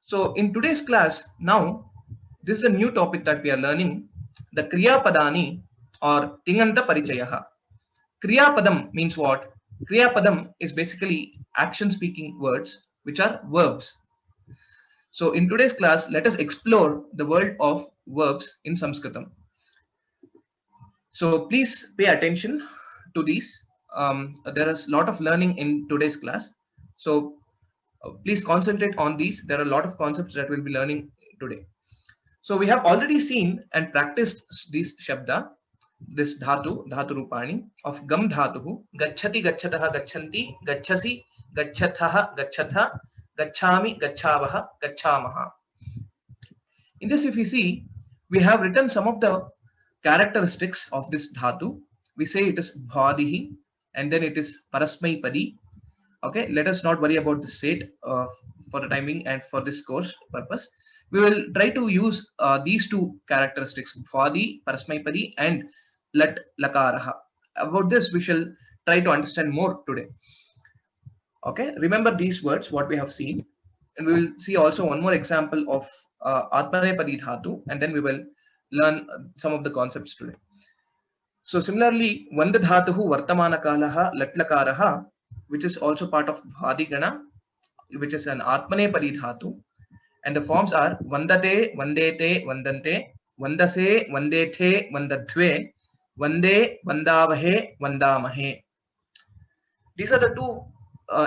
So in today's class, now this is a new topic that we are learning, the Kriyapadani or Tinganta Parichayaha. Kriyapadam means what? Kriyapadam is basically action speaking words which are verbs. So in today's class, let us explore the world of verbs in Sanskritam. So please pay attention to these. There is a lot of learning in today's class. So please concentrate on these. There are a lot of concepts that we'll be learning today. So we have already seen and practiced this shabda, this dhatu rupani of gam dhatuhu, gacchati, gacchataha, gacchanti, gacchasi, gacchataha, gachatha, gacchami, gacchavaha, gacchamaha. In this, if you see, we have written some of the characteristics of this dhatu. We say it is bhadihi, and then it is parasmai padi. Okay, let us not worry about the set for the timing and for this course purpose. We will try to use these two characteristics, bhadi, parasmai padi, and lakaraha. About this, we shall try to understand more today. Okay, remember these words, what we have seen, and we will see also one more example of atmanepadi dhatu, and then we will learn some of the concepts today. So similarly, vanda dhatuhu vartamana kalaha latlakaraha, which is also part of bhadigana, which is an atmanepadi dhatu, and the forms are vandate, vandete, vandante, vandase, vandethe, vandadve, vande, vandavahe, vandamahe. These are the two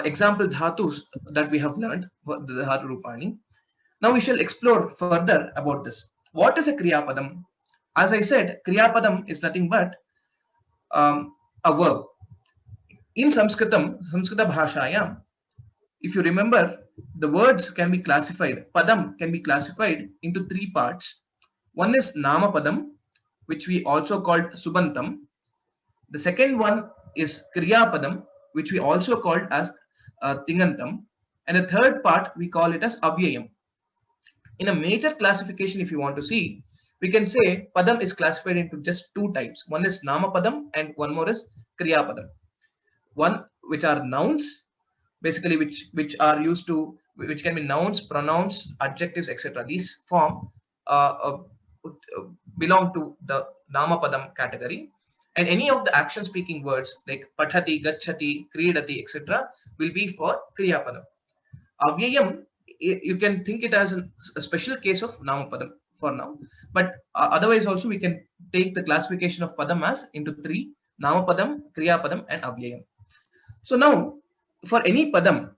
example dhatus that we have learned for the dhatu rupani. Now we shall explore further about this. What is a kriyapadam? As I said, kriyapadam is nothing but a verb. In Sanskritam, Sanskrit bhashayam, if you remember, the words can be classified, padam can be classified into three parts. One is nama padam, which we also called subantam. The second one is kriyapadam, which we also called as tingantam. And the third part, we call it as avyayam. In a major classification, if you want to see, we can say padam is classified into just two types. One is nama padam and one more is kriyapadam. One which are nouns, basically which are used to, which can be nouns, pronouns, adjectives, etc. These form belong to the nama padam category, and any of the action speaking words like pathati, gacchati, kridati, etc. will be for kriyapadam. Avyayam, you can think it as a special case of nama padam for now, but otherwise also we can take the classification of padam as into three: nama padam, kriyapadam, and avyayam. So now, for any padam,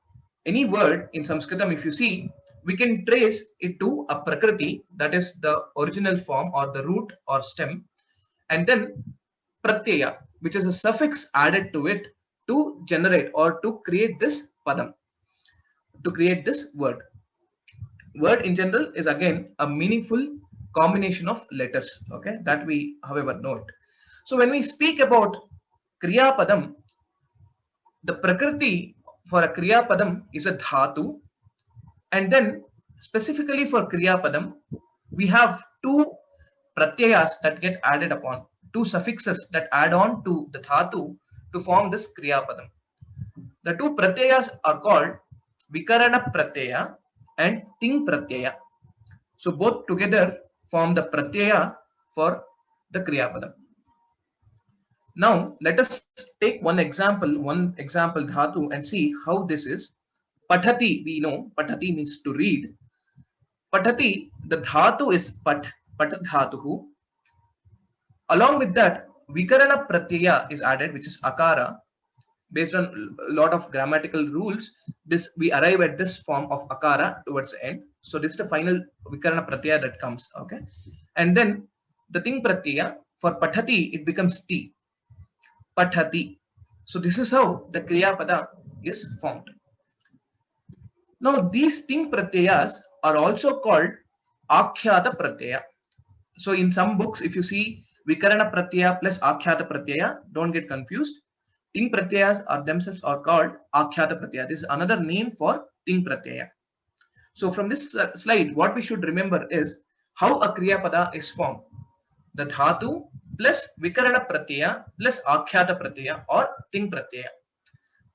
any word in Sanskritam, if you see, we can trace it to a prakriti, that is the original form or the root or stem, and then pratyaya, which is a suffix added to it to generate or to create this padam, to create this word. Word in general is again a meaningful combination of letters, okay, that we however note. So when we speak about kriyapadam, the prakriti for a kriyapadam is a dhatu, and then specifically for kriyapadam we have two pratyayas that get added upon, two suffixes that add on to the dhatu to form this kriyapadam. The two pratyayas are called vikarana pratyaya and ting pratyaya. So both together form the pratyaya for the kriyapadam. Now let us take one example dhatu and see how this is. Pathati, we know pathati means to read. Pathati, the dhatu is pat dhatuhu. Along with that, vikarana pratyaya is added, which is akara. Based on a lot of grammatical rules, this we arrive at this form of akara towards the end. So this is the final vikarana pratyaya that comes. Okay, and then the ting pratyaya for pathati, it becomes ti. Pathati. So this is how the kriyapada is formed. Now these ting pratyayas are also called akhyata pratyaya. So in some books, if you see vikarana pratyaya plus akhyata pratyaya, don't get confused. Ting pratyayas are themselves are called akhyata pratyaya. This is another name for ting pratyaya. So from this slide, what we should remember is how a kriyapada is formed. The dhatu plus vikarana pratyaya plus akhyata pratyaya or ting pratyaya.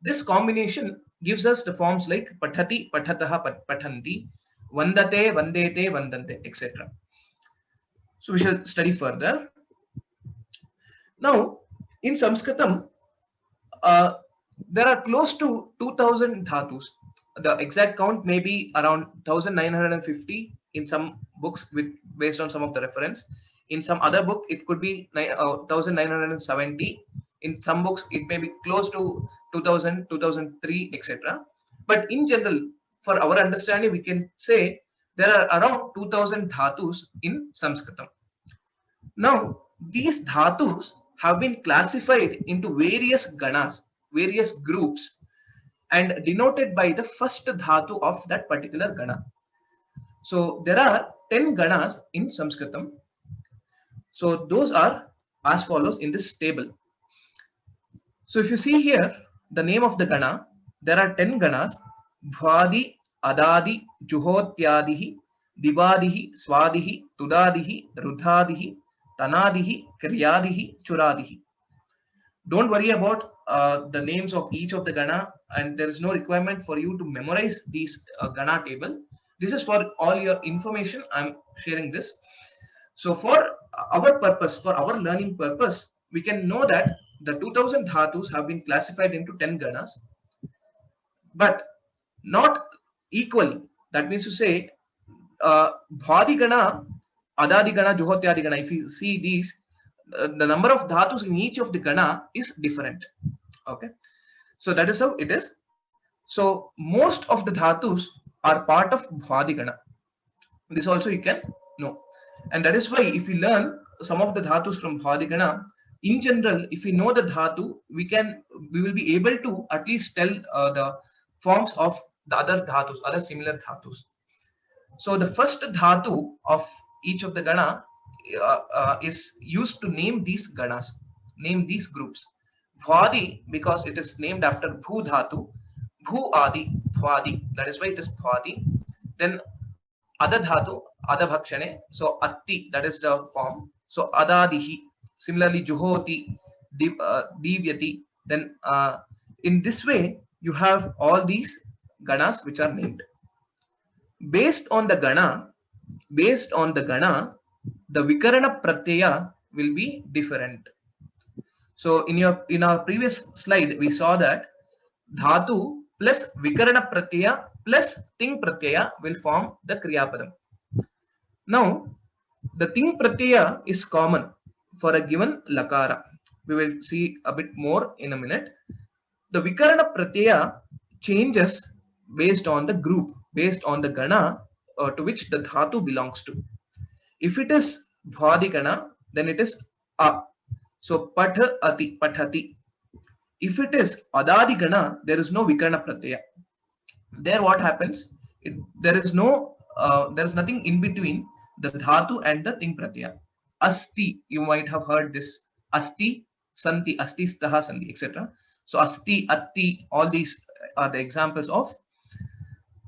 This combination gives us the forms like pathati, pathataha, pathanti, Vandate, vandete, vandante, etc. So we shall study further. Now, in Sanskritam, uh, there are close to 2000 dhatus. The exact count may be around 1950 in some books with based on some of the reference. In some other book, it could be 1970. In some books, it may be close to 2000, 2003, etc. But in general, for our understanding, we can say there are around 2000 dhatus in Sanskritam. Now, these dhatus have been classified into various ganas, various groups, and denoted by the first dhatu of that particular gana. So, there are 10 ganas in Sanskritam. So, those are as follows in this table. So, if you see here the name of the gana, there are 10 ganas: Bhwadi, Adadi, Juhotyadihi, Divadihi, Swadihi, Tudadihi, Rudhadihi, Tanadihi, Kriyadihi, Churadihi. Don't worry about the names of each of the gana, and there is no requirement for you to memorize these gana table. This is for all your information. I'm sharing this. So for our purpose, for our learning purpose, we can know that the 2000 dhatus have been classified into 10 ganas, but not equally. That means to say, Bhadi gana, Adadi gana, Juhotyadi gana. If you see these, the number of dhatus in each of the gana is different. Okay, so that is how it is. So most of the dhatus are part of Bhadi gana. This also you can know, and that is why if you learn some of the dhatus from Bhadi gana, in general, if we know the dhatu, we will be able to at least tell the forms of the other dhatus, other similar dhatus. So the first dhatu of each of the gana is used to name these ganas, name these groups. Bhwadi, because it is named after Bhu dhatu, Bhu Adi, Bhwadi. That is why it is Bhwadi. Then Ada dhatu, Ada bhakshane. So Atti, that is the form. So Adadihi. Similarly, Juhoti, Divyati. Then in this way, you have all these ganas which are named. Based on the gana, the vikarana pratyaya will be different. So in our previous slide, we saw that dhatu plus vikarana pratyaya plus ting pratyaya will form the kriyapadam. Now, the ting pratyaya is common for a given lakara. We will see a bit more in a minute. The vikarana pratyaya changes based on the group, based on the gana to which the dhatu belongs to. If it is bhwadi gana, then it is a. So pathati, pathati. If it is adadi gana, there is no vikarana pratyaya. There what happens? There is nothing in between the dhatu and the ting pratyaya. Asti, you might have heard this. Asti, santi, asti, staha, santi, etc. So asti, atti, all these are the examples of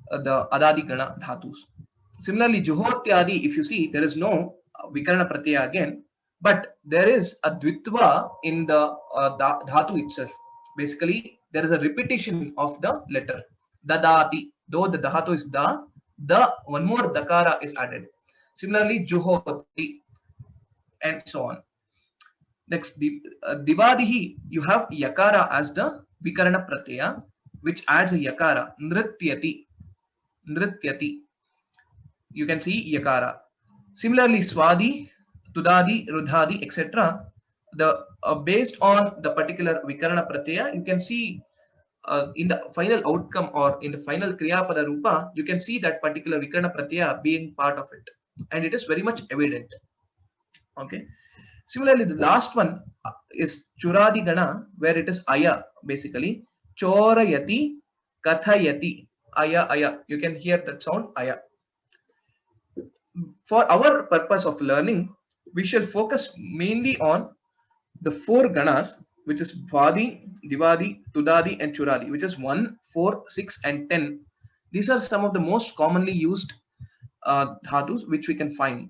the adadi gana dhatus. Similarly, juhotyadi, if you see, there is no vikarana pratyaya again, but there is a dvitva in the dhatu itself. Basically, there is a repetition of the letter. Dadati, though the dhatu is the one more dakara is added. Similarly, juhoti, and so on. Next, divadihi, you have yakara as the vikarana pratyaya, which adds a yakara. Nrityati, nrityati. You can see yakara. Similarly, swadi, tudadi, rudhadi, etc. The based on the particular vikarana pratyaya, you can see in the final outcome or in the final kriyapada rupa, you can see that particular vikarana pratyaya being part of it, and it is very much evident. Okay. Similarly, the last one is churadi gana, where it is aya, basically. Chorayati, kathayati, aya, aya. You can hear that sound, aya. For our purpose of learning, we shall focus mainly on the four ganas, which is Bhwadi, Divadi, Tudadi, and Churadi, which is 1, 4, 6, and 10. These are some of the most commonly used dhatus which we can find.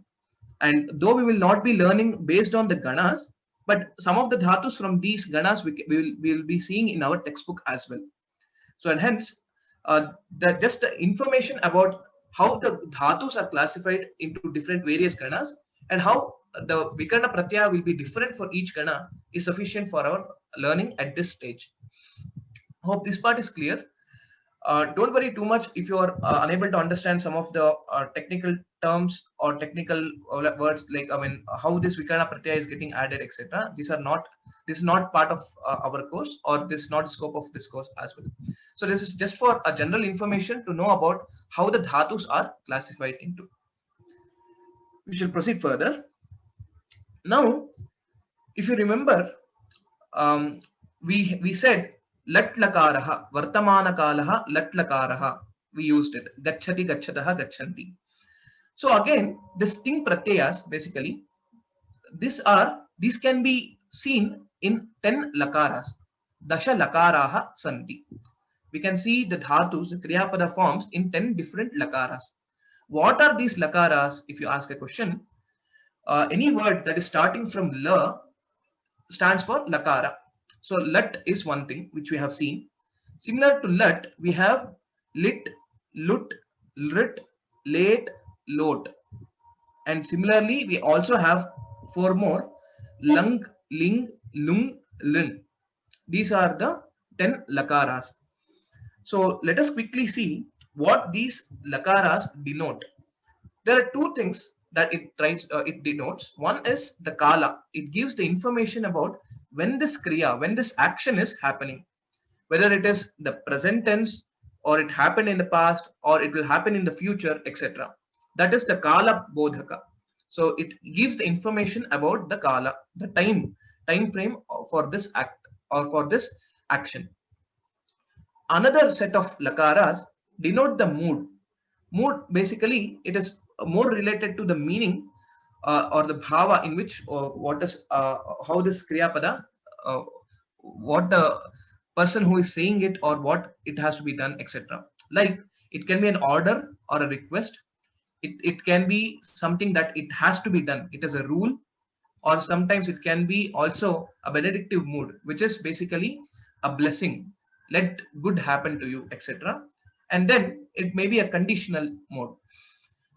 And though we will not be learning based on the ganas, but some of the dhatus from these ganas we will be seeing in our textbook as well. So and hence, just the information about how the dhatus are classified into different various ganas, and how the vikarna pratyaya will be different for each gana is sufficient for our learning at this stage. Hope this part is clear. Don't worry too much if you are unable to understand some of the technical terms or technical words, like I mean how this vikarna pratyaya is getting added, etc. These are not, this is not part of our course, or this is not the scope of this course as well. So this is just for a general information to know about how the dhatus are classified into. We shall proceed further. Now, if you remember, um, we said lat lakaraha, vartamana kalaha, lat lakaraha. We used it. Gachati, gachataha, gachanti. So again, this ting pratyayas, basically, these can be seen in 10 lakaras. Dasha lakaraha santi. We can see the dhatus, the kriyapada forms in 10 different lakaras. What are these lakaras? If you ask a question, any word that is starting from la stands for lakara. So lat is one thing which we have seen. Similar to lat, we have lit, lut, lit, late, lot. And similarly, we also have four more: lung, ling, lung, lin. These are the 10 lakaras. So let us quickly see what these lakaras denote. There are two things that it denotes. One is the kala. It gives the information about when this kriya, when this action is happening, whether it is the present tense, or it happened in the past, or it will happen in the future, etc. That is the kala bodhaka. So it gives the information about the kala, the time frame for this act or for this action. Another set of lakaras denote the mood. Mood, basically, it is more related to the meaning or the bhava in which what is how this kriyapada, uh, what the person who is saying it or what it has to be done, etc. Like it can be an order or a request. It can be something that it has to be done. It is a rule, or sometimes it can be also a benedictive mood, which is basically a blessing. Let good happen to you, etc. And then it may be a conditional mode.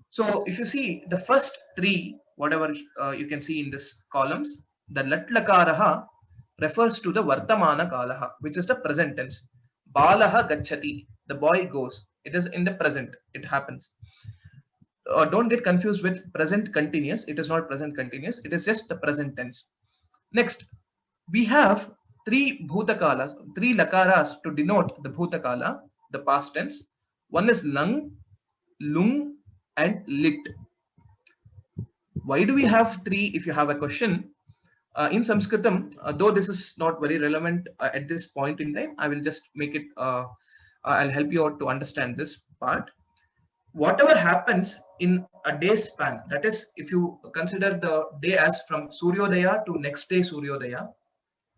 So if you see the first three, whatever you can see in this columns, the lat lakaraha refers to the vartamana kalaha, which is the present tense. Balaha gachati, the boy goes. It is in the present. It happens. Don't get confused with present continuous. It is not present continuous. It is just the present tense. Next, we have three bhutakalas, three lakaras to denote the bhutakala, the past tense. One is lung, lung, and lit. Why do we have three? If you have a question, in Sanskritam, though this is not very relevant at this point in time, I will just make it, I'll help you out to understand this part. Whatever happens in a day's span, that is, if you consider the day as from Suryodaya to next day Suryodaya,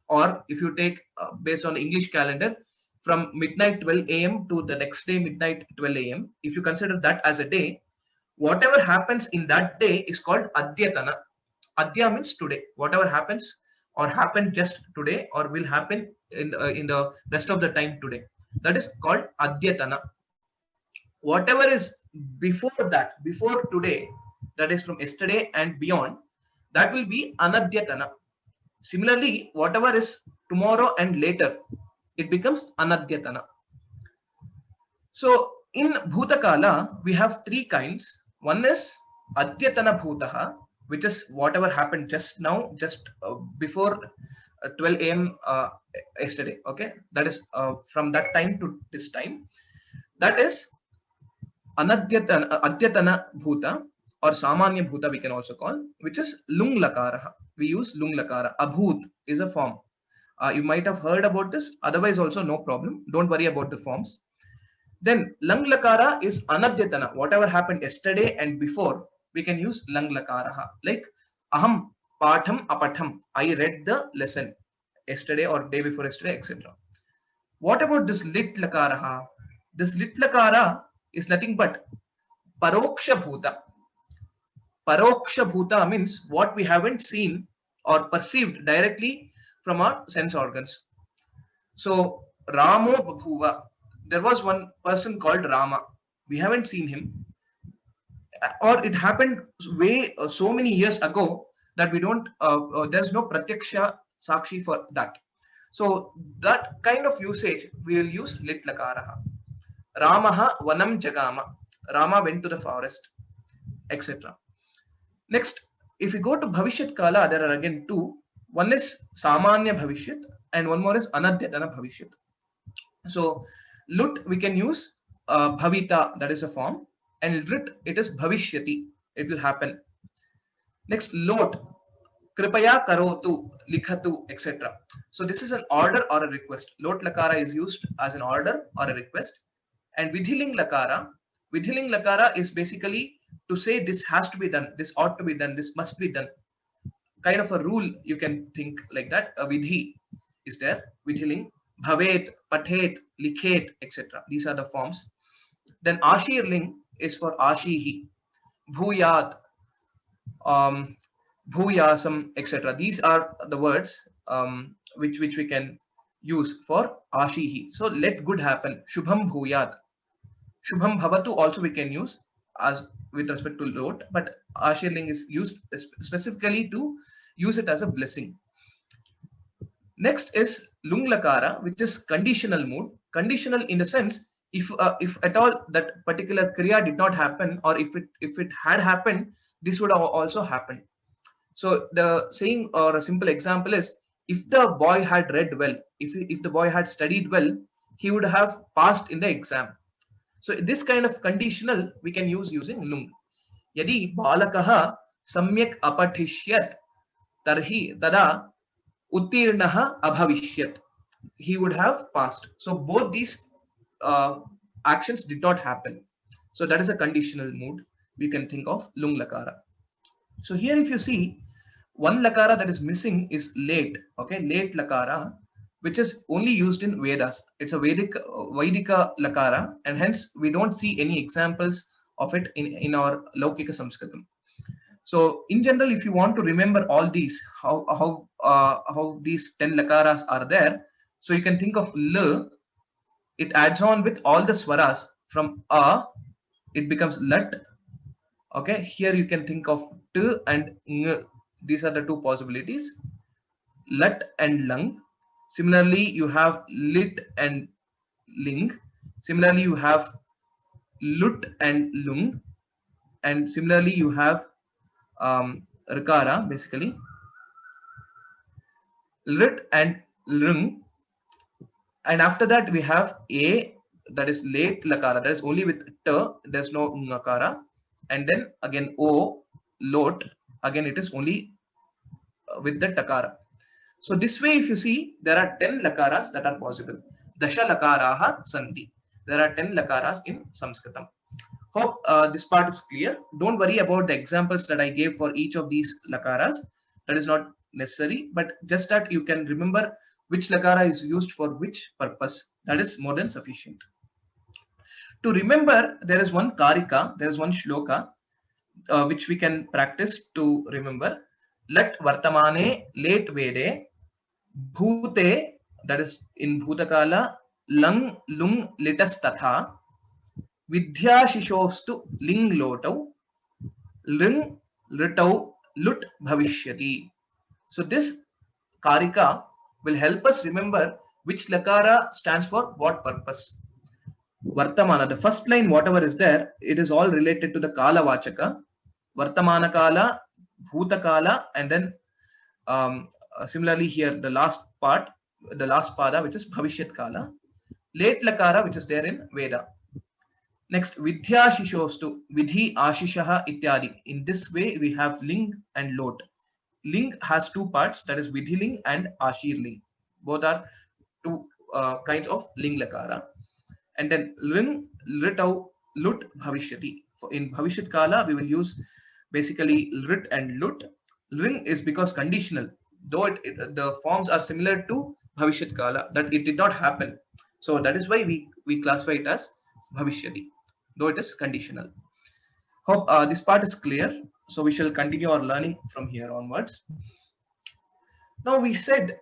or if you take based on English calendar from midnight 12 a.m. to the next day midnight 12 a.m., if you consider that as a day, whatever happens in that day is called adyatana. Adya means today. Whatever happens or happened just today or will happen in the rest of the time today, that is called adyatana. Whatever is before that, before today, that is from yesterday and beyond, that will be anadyatana. Similarly, whatever is tomorrow and later, it becomes anadyatana. So in bhutakala, we have three kinds. One is adyatana bhutaha, which is whatever happened just now, just before 12 a.m. Yesterday. Okay, that is from that time to this time. That is adyatana bhuta, or samanya bhuta we can also call, which is lung lakara. We use lung lakara. Abhut is a form. You might have heard about this. Otherwise also no problem. Don't worry about the forms. Then lung lakara is anadyatana. Whatever happened yesterday and before, we can use lung lakara. Like aham patham apatham. I read the lesson yesterday or day before yesterday, etc. What about this lit lakara? This lit lakara is nothing but paroksha bhuta. Paroksha bhuta means what we haven't seen or perceived directly from our sense organs. So Ramo Babhuva, there was one person called Rama. We haven't seen him, or it happened way so many years ago that we don't there's no pratyaksha sakshi for that. So that kind of usage we will use lit lakaraha. Ramaha vanam jagama, Rama went to the forest, etc. Next, if we go to bhavishyat kala, there are again two. One is samanya bhavishyat and one more is anadyatana bhavishyat. So lut we can use bhavita, that is a form, and rit it is bhavishyati, it will happen. Next, lot, kripaya karotu, likhatu, etc. So this is an order or a request. Lot lakara is used as an order or a request. And vidhiling lakara is basically to say this has to be done, this ought to be done, this must be done. Kind of a rule, you can think like that. A vidhi is there, vidhiling, bhavet, pathet, likhet, etc. These are the forms. Then ashirling is for ashihi, bhuyat, um, bhuyasam, etc. These are the words which we can use for ashihi. So let good happen. Shubham bhuyat. Shubham bhavatu also we can use as with respect to lot, but ashirling is used specifically to use it as a blessing. Next is lung lakara, which is conditional mood. Conditional in the sense, if at all that particular kriya did not happen, or if it had happened, this would have also happened. So the saying or a simple example is, if the boy had read well, if the boy had studied well, he would have passed in the exam. So this kind of conditional we can use using lung. Yadi balakaha samyak apatishyat tarhi tada uttirnaha abhavishyat. He would have passed. So both these actions did not happen. So that is a conditional mood we can think of lung lakara. So here if you see, one lakara that is missing is late. Okay, late lakara, which is only used in Vedas. It's a Vedika lakara, and hence we don't see any examples of it in our Laukika Sanskritam. So in general, if you want to remember all these, how these 10 lakaras are there, so you can think of l. It adds on with all the swaras from a, it becomes lat. Okay, here you can think of t and ng. These are the two possibilities, lat and lung. Similarly, you have lit and ling. Similarly, you have lut and lung. And similarly, you have rikara, basically lit and lung. And after that, we have a, that is late lakara, that is only with t, there's no nakara. And then again o, lot, again it is only with the takara. So this way, if you see, there are 10 lakaras that are possible. Dasha lakaraha santi. There are 10 lakaras in Sanskritam. Hope this part is clear. Don't worry about the examples that I gave for each of these lakaras. That is not necessary, but just that you can remember which lakara is used for which purpose. That is more than sufficient. To remember, there is one karika, there is one shloka which we can practice to remember. Let vartamane late vede bhute, that is in bhutakala, lung lung litas tatha vidya shishofstu ling lotau ling litau lut bhavishyati. So this karika will help us remember which lakara stands for what purpose. Vartamana, the first line, whatever is there, it is all related to the kala vachaka. Vartamana kala, bhuta kala, and then similarly here the last part, the last pada, which is bhavishyat kala. Late lakara, which is there in Veda. Next, vidya shishostu, vidhi ashishaha ityadi. In this way, we have ling and lot. Ling has two parts, that is vidhiling and ashirling. Both are two kinds of ling lakara. And then ling, litau, lut, bhavishyati. In bhavishyat kala, we will use basically lit and lut. Ling is because conditional, though the forms are similar to bhavishyat kala, that it did not happen. So that is why we classify it as bhavishyati, though it is conditional. Hope this part is clear. So we shall continue our learning from here onwards. Now we said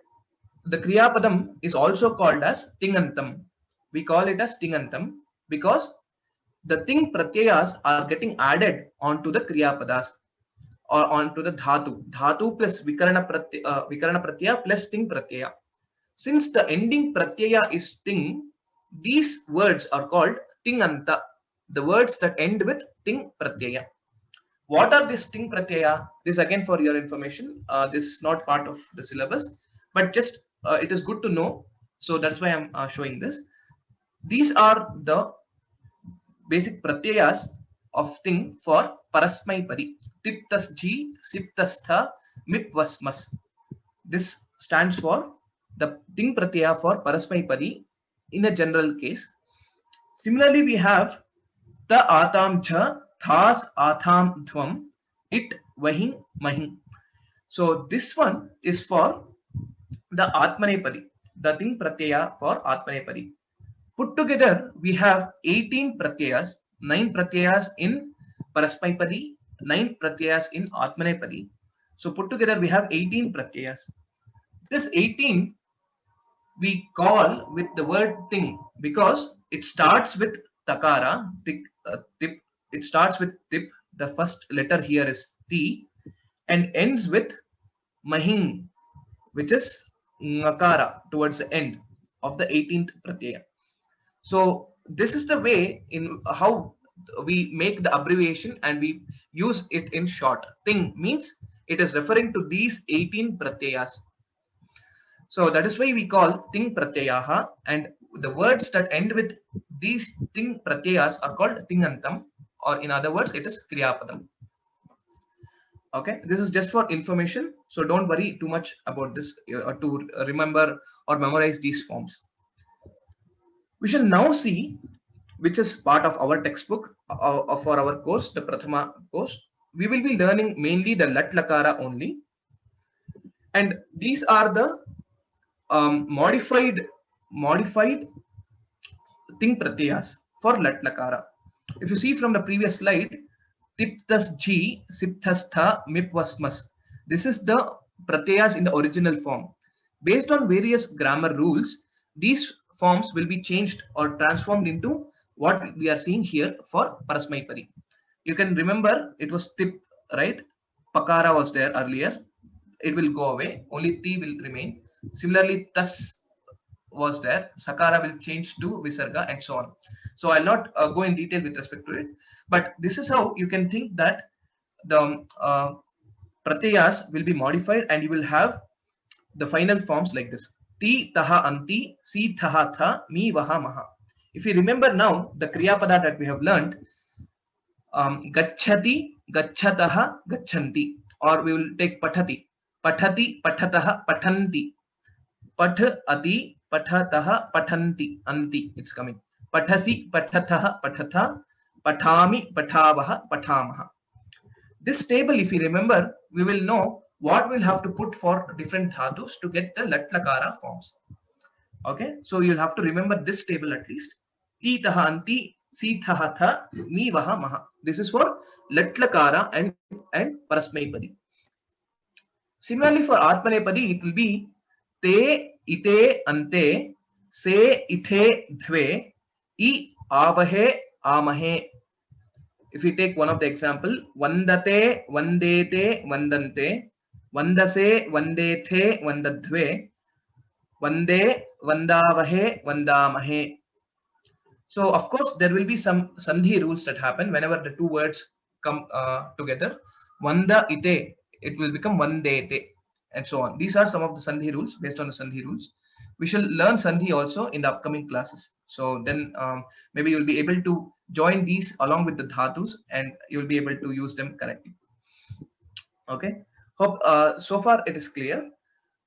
the Kriyapadam is also called as Tingantam. We call it as Tingantam because the ting pratyayas are getting added onto the Kriyapadas or onto the Dhatu. Dhatu plus Vikarana Pratyaya plus ting pratyaya. Since the ending pratyaya is ting, these words are called Tinganta, the words that end with ting pratyaya. What are these ting pratyaya? This again for your information. This is not part of the syllabus, but just it is good to know. So that's why I'm showing this. These are the basic pratyayas of ting for parasmai pari. Tiptas ji, siptastha, mipvasmas. This stands for the ting pratyaya for parasmai pari in a general case. Similarly, we have the atam jha, thas atham dhvam, it vahin mahin. So this one is for the atmanepadi, the ting pratyaya for atmanepadi. Put together, we have 18 pratyayas, 9 pratyayas in parasmaipadi, 9 pratyayas in atmanepadi. So put together, we have 18 pratyayas. This 18 we call with the word ting because it starts with takara, tip. It starts with tip. The first letter here is ti and ends with mahing, which is ngakara towards the end of the 18th pratyaya. So this is the way in how we make the abbreviation and we use it in short. Ting means it is referring to these 18 pratyayas. So that is why we call ting pratyayaha, and the words that end with these ting pratyayas are called tingantam, or in other words it is kriyapadam. Okay, this is just for information, so don't worry too much about this to remember or memorize these forms. We shall now see, which is part of our textbook for our course, the Prathama course. We will be learning mainly the lat lakara only, and these are the modified ting pratyayas for lat lakara. If you see from the previous slide, tiptas ji, sipthastha, mipvasmas. This is the pratyayas in the original form. Based on various grammar rules, these forms will be changed or transformed into what we are seeing here for parasmaipadi. You can remember it was tip, right? Pakara was there earlier. It will go away. Only ti will remain. Similarly, tas was there. Sakara will change to visarga and so on. So I'll not go in detail with respect to it. But this is how you can think that the pratyayas will be modified and you will have the final forms like this. Ti taha anti, si taha tha, mi vaha maha. If you remember now the kriyapada that we have learned, gacchati, gacchataha, gacchanti, or we will take pathati, pathati, pathataha, pathanti, path ati, pathataha, pathanti, anti. It's coming. Pathasi, pathataha, pathatha, pathami, pathavaha, pathamaha. This table, if you remember, we will know what we'll have to put for different dhatus to get the lat lakara forms. Okay, so you'll have to remember this table at least. Ti taha anti, si taha tha, mi vaha maha. This is for lat lakara and parasmaipadi. Similarly for atmanepadi, it will be te, ite, ante, se, ithe, dhve, I, avahe, amahe. If you take one of the example, vandate, vandete, vandante, vandase, vandethe, vandadhve, vande, vandavahe, vandamahe. So of course there will be some sandhi rules that happen whenever the two words come together. Vanda ite, it will become vandete, and so on. These are some of the sandhi rules. Based on the sandhi rules, we shall learn sandhi also in the upcoming classes. So then maybe you'll be able to join these along with the dhatus and you'll be able to use them correctly. Okay, hope so far it is clear.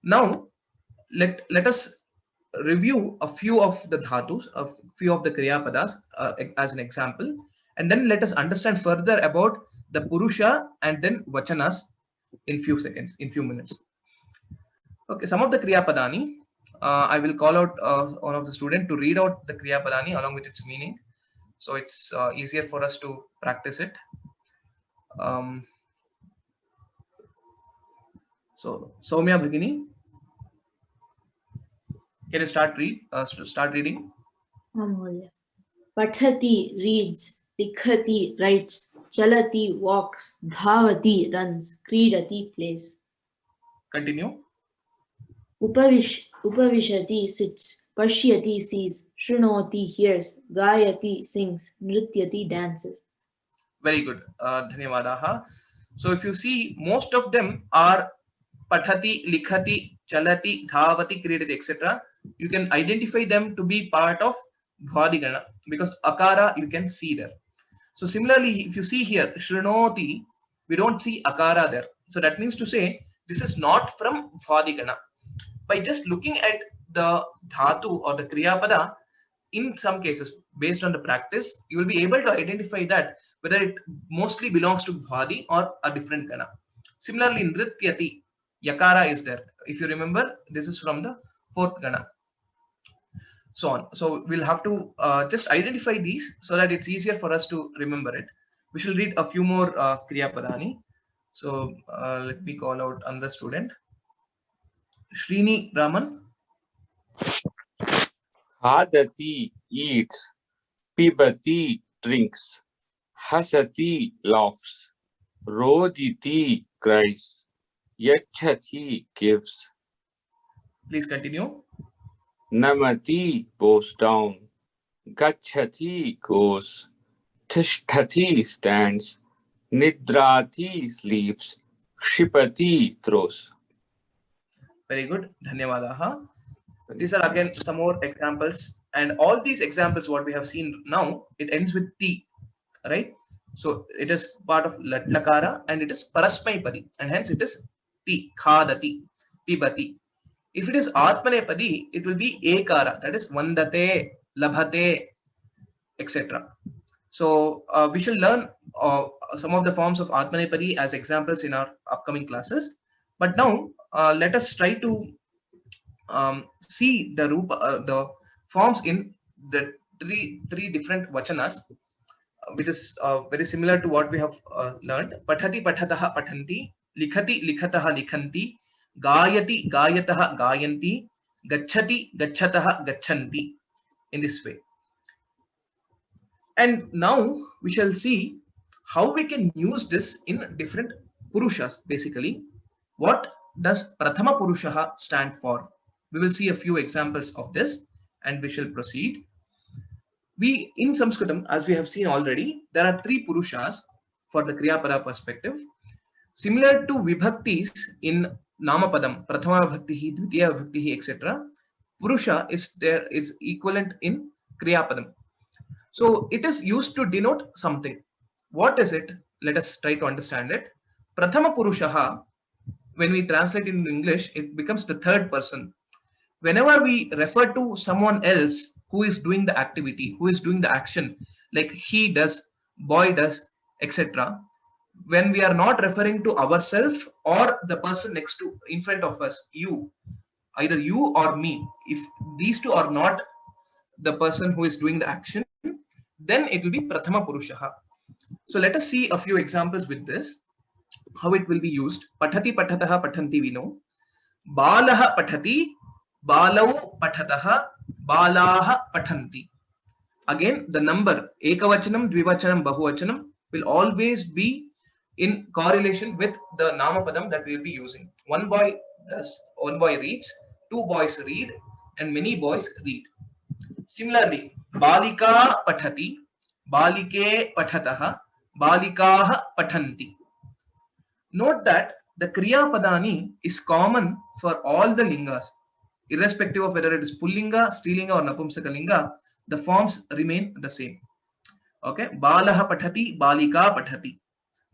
Now let us review a few of the dhatus, a few of the kriyapadas as an example, and then let us understand further about the purusha and then vachanas in few seconds, in few minutes. Okay, some of the kriyapadani, I will call out one of the student to read out the kriyapadani along with its meaning, so it's easier for us to practice it. So Soumya Bhagini, can you start reading? Pathati reads. likhati writes, chalati walks, dhavati runs, kridati plays. Continue. Upavishati sits, pashyati sees, shrunoti hears, gayati sings, nrityati dances. Very good. Dhanyavadaha. So if you see, most of them are pathati, likhati, chalati, dhavati, kridati, etc. You can identify them to be part of Bhadigana because akara you can see there. So similarly, if you see here, Shrinoti, we don't see akara there. So that means to say, this is not from Bhadigana. By just looking at the Dhatu or the Kriyapada, in some cases, based on the practice, you will be able to identify that whether it mostly belongs to Bhadi or a different Gana. Similarly, in Nrityati, Yakara is there. If you remember, this is from the fourth Gana. So on. So we'll have to just identify these so that it's easier for us to remember it. We shall read a few more Kriyapadani. So let me call out another student. Srini Raman. Khadati eats, pibati drinks, hasati laughs, roditi cries, yachati gives, Please continue. namati bows down, gachati goes, tishtati stands, nidrati sleeps, kshipati throws. Very good. Dhanyavadaha. These are again some more examples, and all these examples what we have seen now, it ends with ti, right? So it is part of lakara and it is parasmaipadi, and hence it is ti, khadati, pibati. If it is atmanepadi, it will be ekara, that is vandate, labhate, etc. So we shall learn some of the forms of atmanepadi as examples in our upcoming classes. But now let us try to see the forms in the three different vachanas, which is very similar to what we have learned. Pathati pathataha pathanti, likhati likhataha likhanti, gayati gayataha gayanti, gachati gachataha gachanti, in this way. And now we shall see how we can use this in different purushas. Basically, what does Prathamapurusha stand for? We will see a few examples of this and we shall proceed. We in Sanskritam, as we have seen already, there are three purushas for the Kriyapada perspective. Similar to vibhaktis in Namapadam, Prathama Bhaktihi, Dvitiya Bhaktihi, etc. Purusha is equivalent in Kriyapadam. So it is used to denote something. What is it? Let us try to understand it. Prathamapurusha, when we translate it into English, it becomes the third person. Whenever we refer to someone else who is doing the activity, who is doing the action, like he does, boy does, etc., when we are not referring to ourselves or the person next to, in front of us, you, either you or me, if these two are not the person who is doing the action, then it will be Prathama Purusha. So let us see a few examples with this, how it will be used. Pathati pathataha pathanti we know. Balaha pathati, balau pathataha, balaha pathanti. Again, the number ekavachanam, dvivachanam, bahuvachanam will always be in correlation with the namapadam that we will be using. One boy does, one boy reads, two boys read, and many boys read. Similarly, balika pathati, balike pathataha, balikaha pathanti. Note that the Kriya Padani is common for all the lingas, irrespective of whether it is Pullinga, Strilinga, or Napumsakalinga, the forms remain the same. Okay, Balaha pathati, Balika pathati,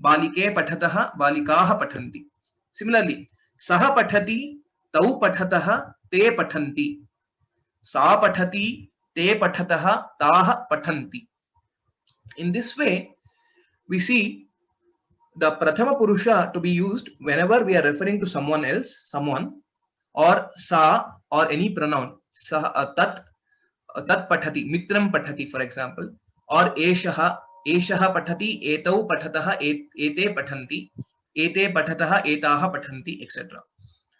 Balike pathataha, Balikaha pathanti. Similarly, Saha pathati, Tau pathataha, Te pathanti, Sa pathati, Te pathataha, Taha pathanti. In this way, we see the Prathama Purusha to be used whenever we are referring to someone else, someone, or sa, or any pronoun, tat pathati, mitram pathati, for example, or eshaha pathati, etau pathataha, ete pathanti, ete pathataha, etaha pathanti, etc.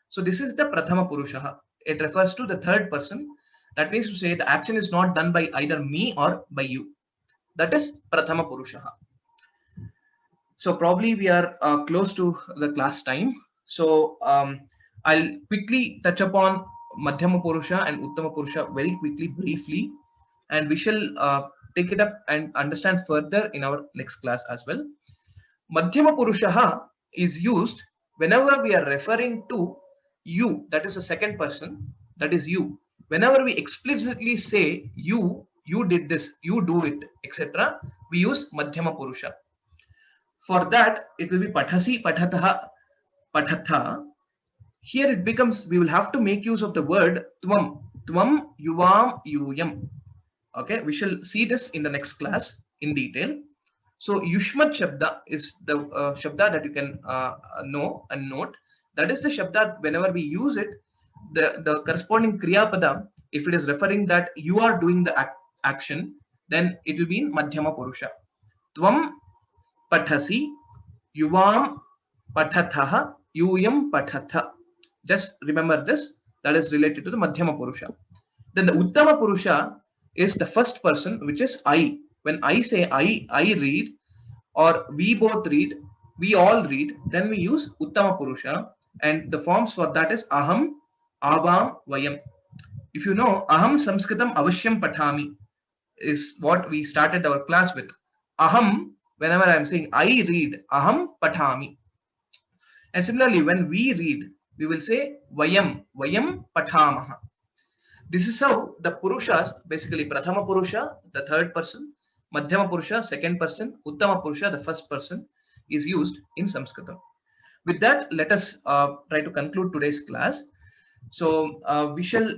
So this is the Prathama Purusha. It refers to the third person. That means to say the action is not done by either me or by you. that is Prathamapurusha. So probably we are close to the class time. So I'll quickly touch upon Madhyama Purusha and Uttama Purusha very quickly, briefly, and we shall take it up and understand further in our next class as well. Madhyama Purusha is used whenever we are referring to you, that is a second person, that is you. Whenever we explicitly say you did this, you do it, etc., we use Madhyama Purusha. For that, it will be pathasi, patataha, patatha. Here it becomes, we will have to make use of the word tvam, tvam, yuvam, yuyam. Okay, we shall see this in the next class in detail. So Yushmat Shabda is the Shabda that you can know and note. That is the Shabda, whenever we use it, the corresponding Kriyapada, if it is referring that you are doing the action, then it will be in Madhyama Purusha. Tvam pathasi, yuvam patathaha, yuyam patatha. Just remember this, that is related to the Madhyama Purusha. Then the Uttama Purusha is the first person, which is I. When I say I read, or we both read, we all read, then we use Uttama Purusha, and the forms for that is Aham, Avam, Vayam. If you know, Aham Sanskritam Avashyam Pathami is what we started our class with. Aham, whenever I am saying I read, Aham Pathami. And similarly, when we read, we will say Vayam, Vayam Pathamaha. This is how the Purushas, basically Prathama Purusha, the third person, Madhyama Purusha, second person, Uttama Purusha, the first person, is used in Sanskritam. With that, let us try to conclude today's class. So we shall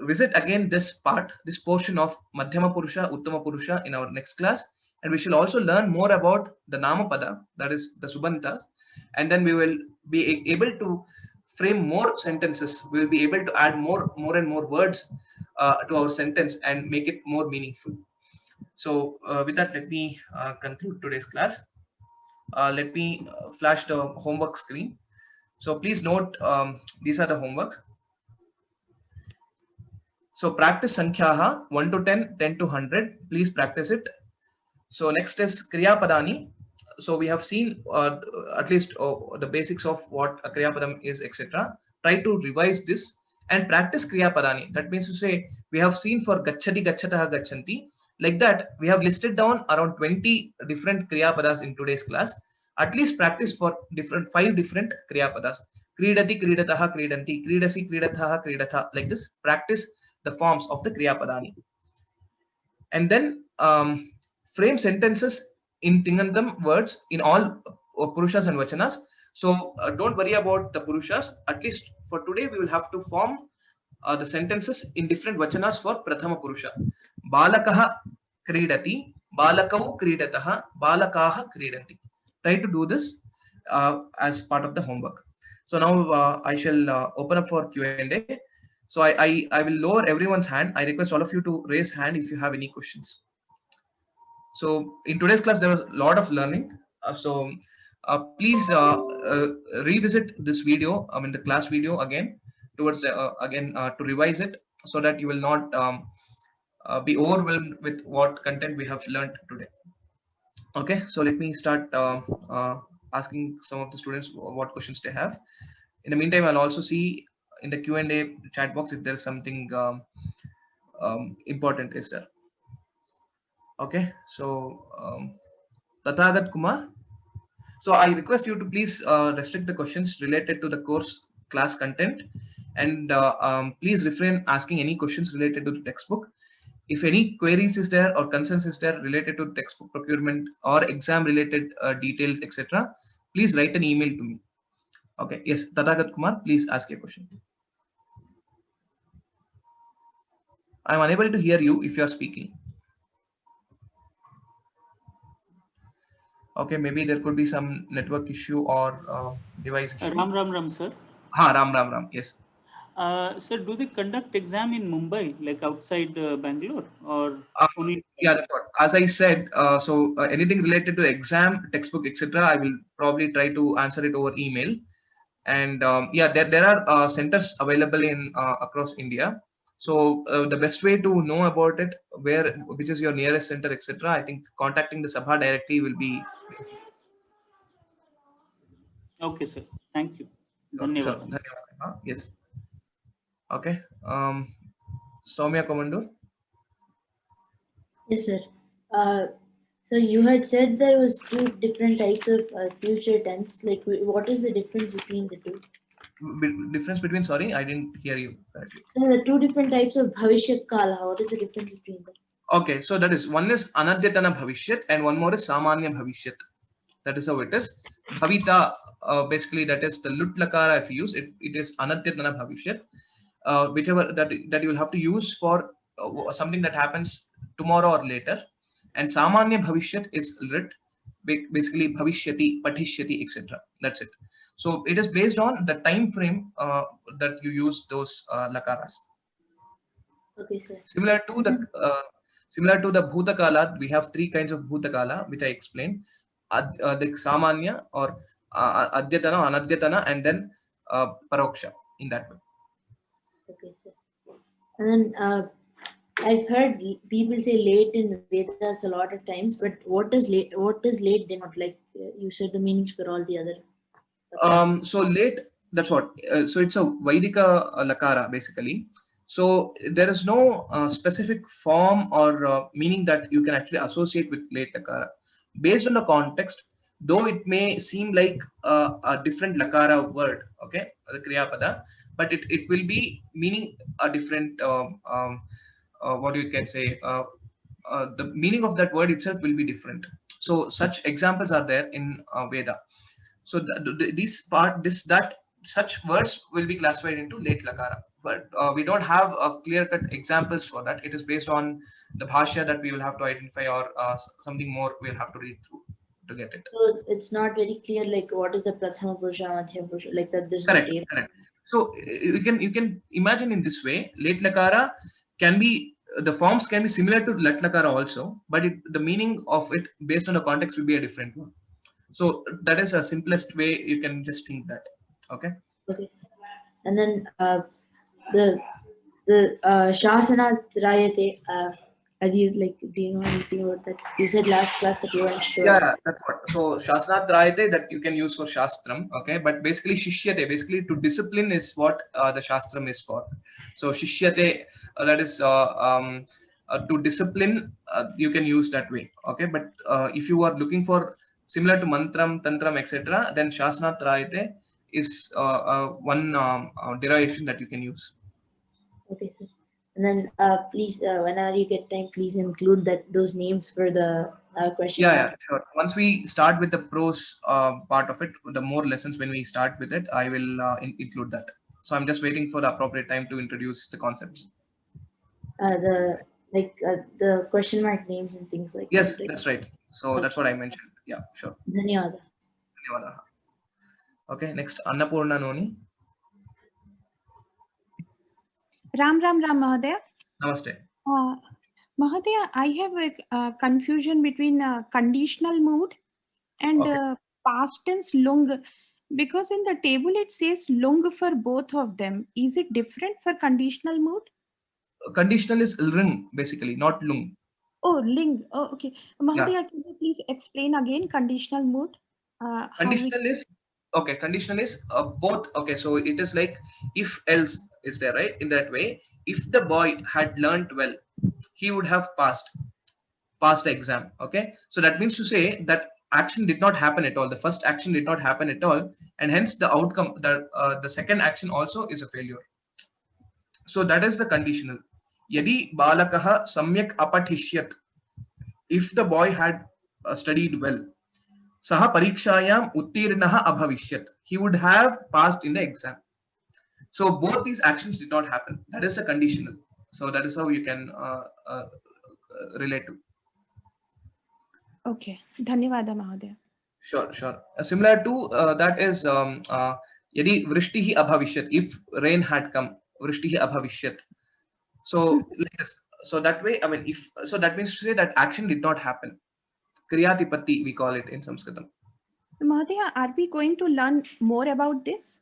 visit again this part, this portion of Madhyama Purusha, Uttama Purusha in our next class, and we shall also learn more about the Namapada, that is the Subantas, and then we will be able to frame more sentences. We will be able to add more and more words to our sentence and make it more meaningful. So with that, let me conclude today's class. Let me flash the homework screen. So please note, these are the homeworks. So practice Sankhyaha 1 to 10, 10 to 100. Please practice it. So next is Kriyapadani. So we have seen at least the basics of what a Kriyapadam is, etc. Try to revise this and practice Kriyapadani. That means to say, we have seen for Gachati, Gachataha, Gachanti. Like that, we have listed down around 20 different Kriyapadas in today's class. At least practice for 5 different Kriyapadas. Kridati, Kridataha, Kridanti, Kridasi, Kridataha, Kridatha. Like this, practice the forms of the Kriyapadani. And then frame sentences in Tingatam words in all Purushas and Vachanas. So don't worry about the Purushas. At least for today, we will have to form the sentences in different Vachanas for Prathama Purusha. Balakaha Kridati, Balakau Kridataha, Balakaha Kridanti. Try to do this as part of the homework. So now I shall open up for Q&A. So I will lower everyone's hand. I request all of you to raise hand if you have any questions. So in today's class, there was a lot of learning. So please revisit this video, I mean the class video again, towards to revise it, so that you will not be overwhelmed with what content we have learned today. Okay, so let me start asking some of the students what questions they have. In the meantime, I'll also see in the Q&A chat box if there's something important is there. Okay, so Tathagat Kumar. So I request you to please restrict the questions related to the course class content, and please refrain asking any questions related to the textbook. If any queries is there or concerns is there related to textbook procurement or exam related details, etc., please write an email to me. Okay, yes, Tathagat Kumar, please ask your question. I am unable to hear you if you are speaking. Okay, maybe there could be some network issue or device issue. Ram, sir. Ram, yes. Sir, do they conduct exam in Mumbai, like outside Bangalore, or only? Yeah, that's what. As I said, so anything related to exam, textbook, etc., I will probably try to answer it over email. And yeah, there are centers available in across India. So the best way to know about it, which is your nearest center, etc. I think contacting the Sabha directly will be. Okay, sir. Thank you. Sure. Dhanyawad. Dhanyawad. Yes. Okay. Soumya Komando. Yes, sir. So you had said there was two different types of future tense. Like, what is the difference between the two? Difference between, sorry, I didn't hear you correctly. So the two different types of bhavishyat kala. What is the difference between them? Okay, so that is, one is anadyatana bhavishyat and one more is samanya bhavishyat. That is how it is. Bhavita, basically that is the lut lakara. If you use it, it is anadyatana bhavishyat. Whichever that you will have to use for something that happens tomorrow or later. And samanya bhavishyat is lit, basically bhavishyati, patishyati, etc. That's it. So it is based on the time frame that you use those lakaras. Okay, sir. Similar to the bhutakala, we have three kinds of bhutakala, which I explained. The samanya or adyatana, anadyatana, and then paroksha, in that way. Okay, sir. And then I've heard people say late in Vedas a lot of times, but what does late denote? Like you said, the meanings for all the other. So late, that's what. So it's a Vaidika lakara, basically. So there is no specific form or meaning that you can actually associate with late lakara. Based on the context, though it may seem like a different lakara word, okay, the Kriyapada, but it will be meaning a different, what you can say, the meaning of that word itself will be different. So such examples are there in Veda. So such words will be classified into late lakara, but we don't have clear-cut examples for that. It is based on the bhashya that we will have to identify, or something more we'll have to read through to get it. So it's not very clear, like what is the Prathamapurusha, Madhyamapurusha, like that. There's Correct, no table. correct. So you can imagine in this way, late lakara can be, the forms can be similar to lat lakara also, but the meaning of it based on the context will be a different one. So that is a simplest way you can just think that. Okay. Okay. And then the Shasana Rayate. Do you know anything about that? You said last class that you weren't sure. Yeah, that's what. So Shasana Trayate, that you can use for Shastram. Okay, but basically Shishyate, basically to discipline is what the Shastram is for. So Shishyate, that is to discipline, you can use that way. Okay, but if you are looking for similar to Mantram, Tantram, etc., then Shasana Trayate is one derivation that you can use. Okay, sir. And then please, whenever you get time, please include those names for the question. Yeah, sure. Once we start with the prose part of it, the more lessons when we start with it, I will include that. So I'm just waiting for the appropriate time to introduce the concepts. The question mark names and things like Yes, that. that's right. So that's what I mentioned. Yeah, sure. Dhanyawada. Dhanyawada. Okay, next Annapurna Noni. Ram Mahadaya. Namaste. Mahadaya, I have a confusion between conditional mood and past tense lung, because in the table it says lung for both of them. Is it different for conditional mood? Conditional is lung, basically, not lung. Oh, ling. Oh, okay. Mahadaya, can you please explain again conditional mood? Conditional is, okay, conditional is both. Okay, so it is like if else is there, right? In that way, if the boy had learned well, he would have passed the exam. Okay, so that means to say that action did not happen at all. The first action did not happen at all, and hence the outcome, the second action also is a failure. So that is the conditional. Yadi balakaha samyak apatishyat, if the boy had studied well, saha parikshayam uttirnaha abhavishyat, he would have passed in the exam. So both these actions did not happen. That is the conditional. So that is how you can relate to. Okay. Dhanyawada, Mahadaya. Sure. Similar to that is yadi vrishtihi abhavishyat, if rain had come, vrishtihi abhavishyat. So like this. So that way, I mean, that means to say that action did not happen. Kriyatipatti, we call it in Sanskritam. So Mahadaya, are we going to learn more about this?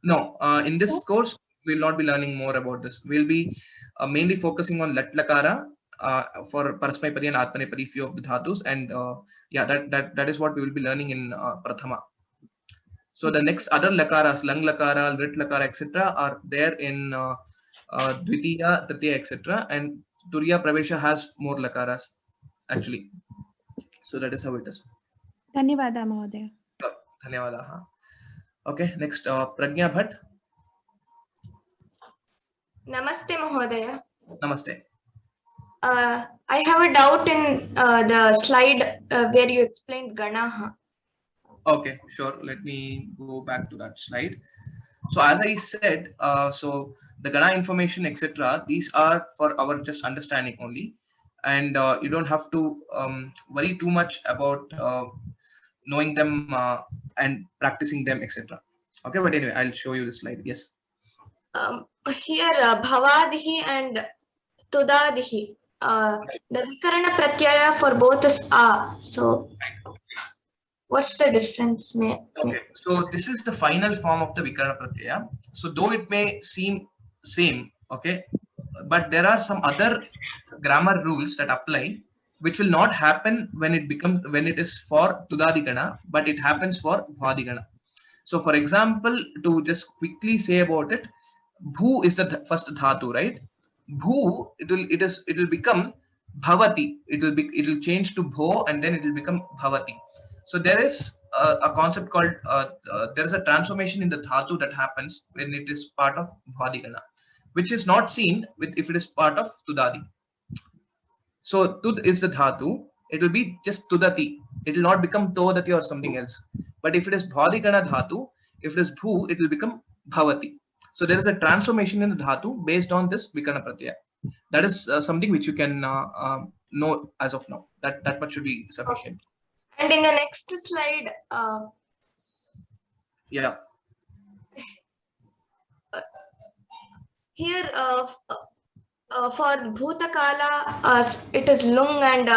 No, in this course, we'll not be learning more about this. We'll be mainly focusing on lat lakara for parasmaipadi and atmanepadi, few of the dhatus, and yeah, that is what we will be learning in Prathama. So the next other lakaras, lang lakara, rit lakara, etc., are there in Dvitiya, Tritiya, etc., and Turiya Pravesha has more lakaras actually. So that is how it is. Dhanyavada, Mahodaya. Dhanyawadaha. Okay, next Pragya Bhatt. Namaste, Mahodaya. Namaste. I have a doubt in the slide where you explained Ganaha. Okay, sure. Let me go back to that slide. So as I said, so the Gana information, etc., these are for our just understanding only, and you don't have to worry too much about knowing them and practicing them, etc. Okay, but anyway, I'll show you the slide. Yes. Here, Bhavadihi and Tudadihi. The Vikarana Pratyaya for both is A. So, what's the difference? Okay, so this is the final form of the Vikarana Pratyaya. So though it may seem same, okay, but there are some other grammar rules that apply, which will not happen when it is for Tudadigana, but it happens for Bhadigana. So for example, to just quickly say about it, Bhu is the first dhatu, right? Bhu, it will become Bhavati. It will change to Bho, and then it will become Bhavati. So there is a concept called there is a transformation in the dhatu that happens when it is part of Bhadigana, which is not seen if it is part of Tudadi. So Tud is the dhatu, it will be just Tudati. It will not become Todati or something else. But if it is Bhadigana dhatu, if it is Bhu, it will become Bhavati. So there is a transformation in the dhatu based on this Vikarana Pratyaya. That is something which you can know as of now. That much should be sufficient. And in the next slide, Yeah. Here, for Bhutakala, it is lung, and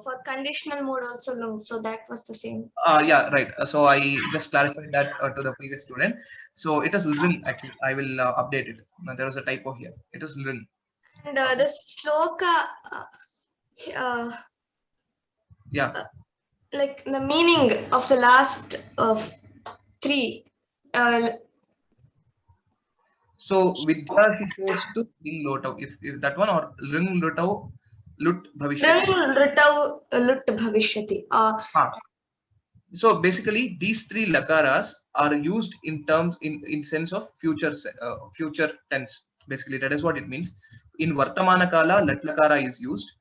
for conditional mode also lung. So that was the same. Yeah, right. So I just clarified that to the previous student. So it is lrin actually. I will update it. There was a typo here. It is lrin. And the shloka, Yeah. like the meaning of the last three. So Vidya she chose to ling lotau. If that one or ling lotau lut bhavishyati. Rang ritav lut bhavishyati. So basically these three lakaras are used in terms in sense of future tense. Basically that is what it means. In Vartamana Kala lat lakara is used.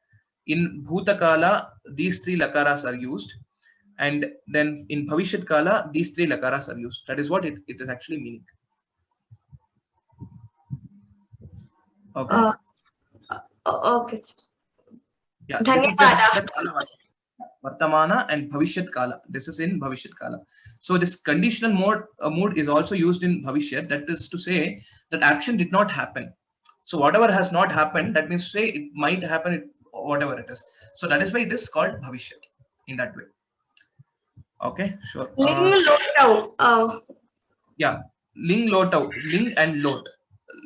In Bhuta Kala these three lakaras are used. And then in Bhavishyat Kala these three lakaras are used. That is what it is actually meaning. Okay. Okay. Yeah. This is just Dhanyavada. the Kala. Vartamana and Bhavishyat Kala. This is in Bhavishyat Kala. So this conditional mode is also used in Bhavishyat. That is to say that action did not happen. So whatever has not happened, that means to say it might happen, whatever it is. So that is why it is called Bhavishyat in that way. Okay, sure. Ling lotau. Yeah, ling lotau, ling and lot.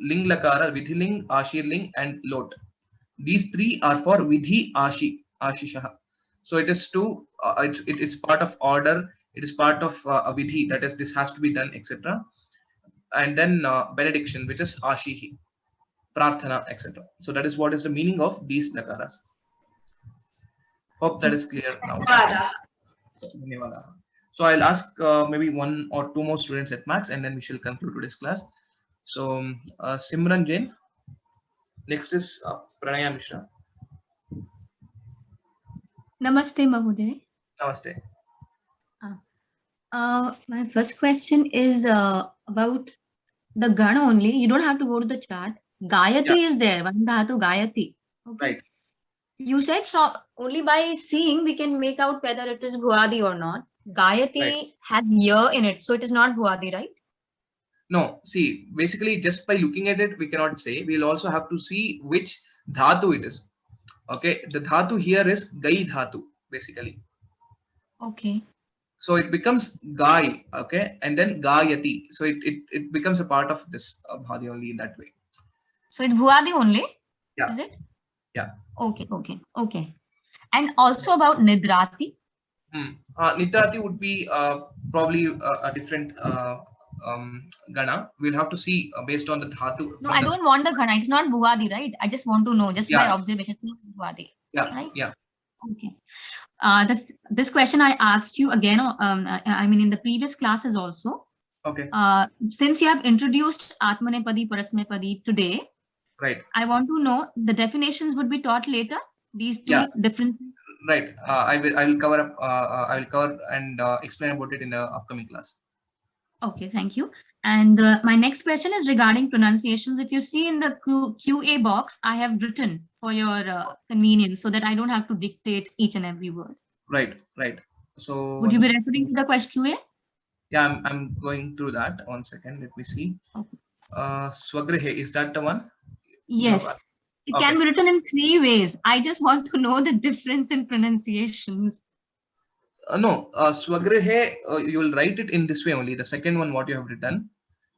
Ling lakara, vidhiling, ashirling, and lot. These three are for vidhi ashi, ashishaha. So it is to it is part of order. It is part of a vidhi, that is this has to be done, etc. And then benediction, which is ashihi, prarthana, etc. So that is what is the meaning of these lakaras. Hope that is clear now. So I'll ask maybe one or two more students at max, and then we shall conclude today's class. So Simran Jain. Next is Pranaya Mishra. Namaste, Mahoday. Namaste. My first question is about the Gana only. You don't have to go to the chart. Gayati is there. One dhatu Gayati. Okay. Right. You said only by seeing we can make out whether it is Bhuadi or not. Gayati has year in it, so it is not Bhuadi, right? No, see, basically just by looking at it, we cannot say. We'll also have to see which dhatu it is. Okay, the dhatu here is Gai dhatu, basically. Okay. So it becomes gai, okay, and then gayati. So it becomes a part of this bhadi only in that way. So it's bhuadi only, Yeah, is it? yeah. Okay. And also about nidrati. Nidrati would be probably a different gana. We'll have to see based on the dhatu. No, I don't want the ghana. It's not bhuadi, right? I just want to know, just my Yeah, observation. It's not bhuadi, yeah, right? yeah. Okay. This question I asked you again. I mean, in the previous classes also. Okay, Since you have introduced Atmanepadi, Parasmepadi today, right, I want to know the definitions would be taught later. These two yeah, different. right. I will cover up. I will cover and explain about it in the upcoming class. Okay, thank you. And my next question is regarding pronunciations. If you see in the QA box, I have written for your convenience so that I don't have to dictate each and every word. Right, right. So Would you be referring to the question QA? yeah, I'm going through that. 1 second. Let me see. Okay. Swagrihe, is that the one? You Yes. have- It Okay. can be written in 3 ways. I just want to know the difference in pronunciations. No, swagrihe, you will write it in this way only. The second one, what you have written.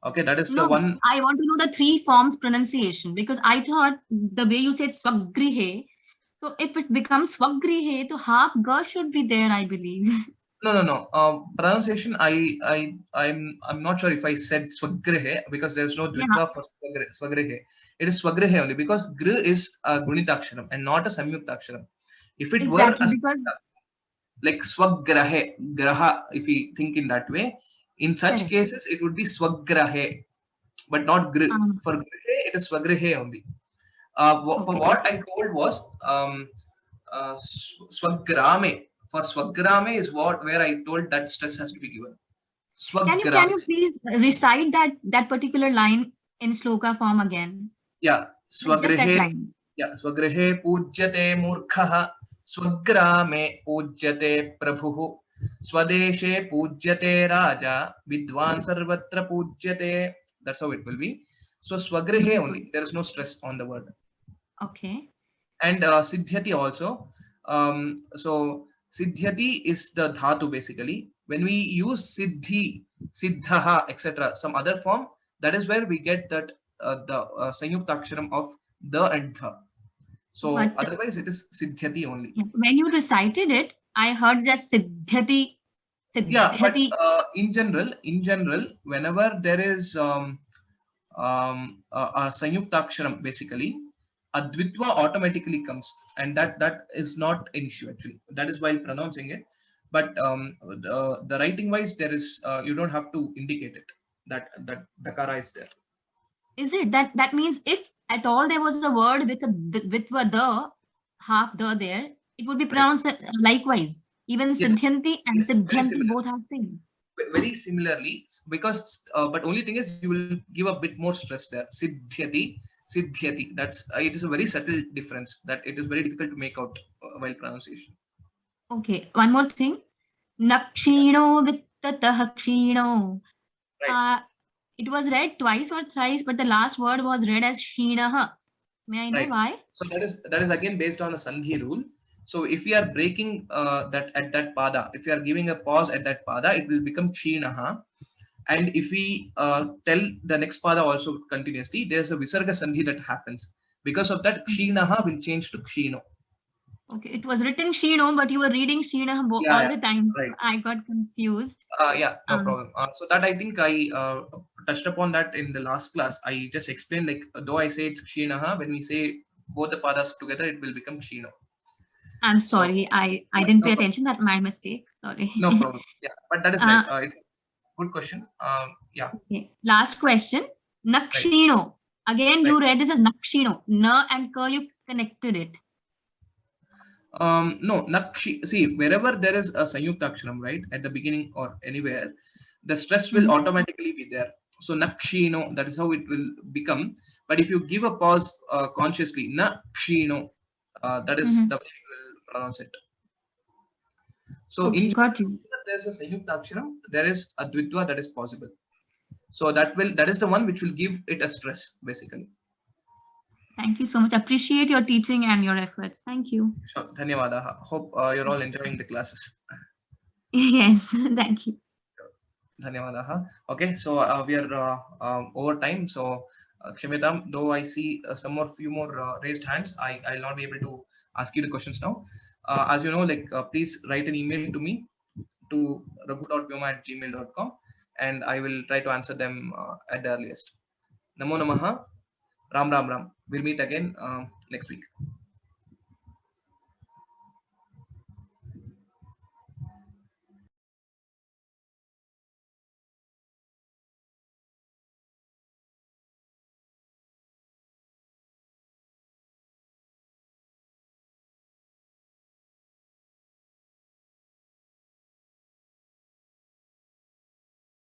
Okay, that is the No, one. I want to know the 3 forms pronunciation because I thought the way you said swagrihe, so if it becomes swagrihe, so half ga should be there, I believe. No. Pronunciation. I'm not sure if I said swagrihe because there's no Yeah, dvitva for swagrihe. It is swagrihe only because gr is a gunitaksharam and not a samyuktaksharam. If it were exactly. a Because like swagrahe, graha, if we think in that way, in such correct. cases it would be swagrahe, but not gr. For grihe, it is swagrihe only. For Okay. what I told was swagrame. For swagrame is what where I told that stress has to be given. Can you Swagrame. please recite that particular line in sloka form again? Yeah. Like just that Swagrihe. line. Yeah. Swagrihe pujyate murkhaha. Swagrame pujyate prabhuhu. Swadeshe pujyate raja. Vidwan sarvatra pujyate. That's how it will be. So swagrihe Beautiful. only. There is no stress on the word. Okay. And siddhyati also. So siddhyati is the dhatu basically. When we use siddhi, siddhaha, etc., some other form, that is where we get that the sanyuktaksharam of the and the. So But otherwise it is siddhyati only. when you recited it, I heard that siddhyati. Yeah, but Siddhyati. in general, whenever there is a sanyuktaksharam basically, a dvitva automatically comes, and that is not an issue actually. That is while pronouncing it, but the writing wise, there is you don't have to indicate it that dakara is there. Is it that means if at all there was a word with the half the there, it would be Right. pronounced likewise. Even Yes. Siddhyanti and Yes, very Siddhyanti similar. both are same. Very similarly, because but only thing is you will give a bit more stress there. Siddhyati. That's it is a very subtle difference that it is very difficult to make out while pronunciation. Okay, one more thing. Nakshino vittatah kshino. Right. It was read twice or thrice, but the last word was read as shinaha. May I know Right. why? So that is again based on a sandhi rule. So if we are breaking that at that pada, if we are giving a pause at that pada, it will become kshinaha. And if we tell the next pada also continuously, there's a visarga sandhi that happens. Because of that, kshinaha will change to kshino. Okay, it was written shino, but you were reading shinaha all the time. Right. I got confused. Yeah, no problem. So that I think I touched upon that in the last class. I just explained like though I say it's kshinaha, when we say both the padas together, it will become kshino. I'm So sorry, I didn't no pay problem. attention. That's my mistake. Sorry. No problem. Yeah, but that is right. It's a good question. Yeah. Okay. Last question. Nakshino. Again, you read this as nakshino. Na and ka, you connected it. No, nakshi. See, wherever there is a sanyuktaksharam, right, at the beginning or anywhere, the stress will automatically be there. So nakshino, that is how it will become. But if you give a pause consciously, nakshino, that is the way you will pronounce it. So Okay, in got you. there's a sanyuktaksharam, there is a dvitva that is possible. So that is the one which will give it a stress basically. Thank you so much. Appreciate your teaching and your efforts. Thank you. Sure. Dhanyavada. Hope you're all enjoying the classes. Yes, thank you. Dhanyavadaha. Okay, so we are over time. So Kshamyatam, though I see few more raised hands, I'll not be able to ask you the questions now. As you know, like please write an email to me to raghu.vyoma@gmail.com, and I will try to answer them at the earliest. Namo Namaha. Ram Ram Ram. We'll meet again next week.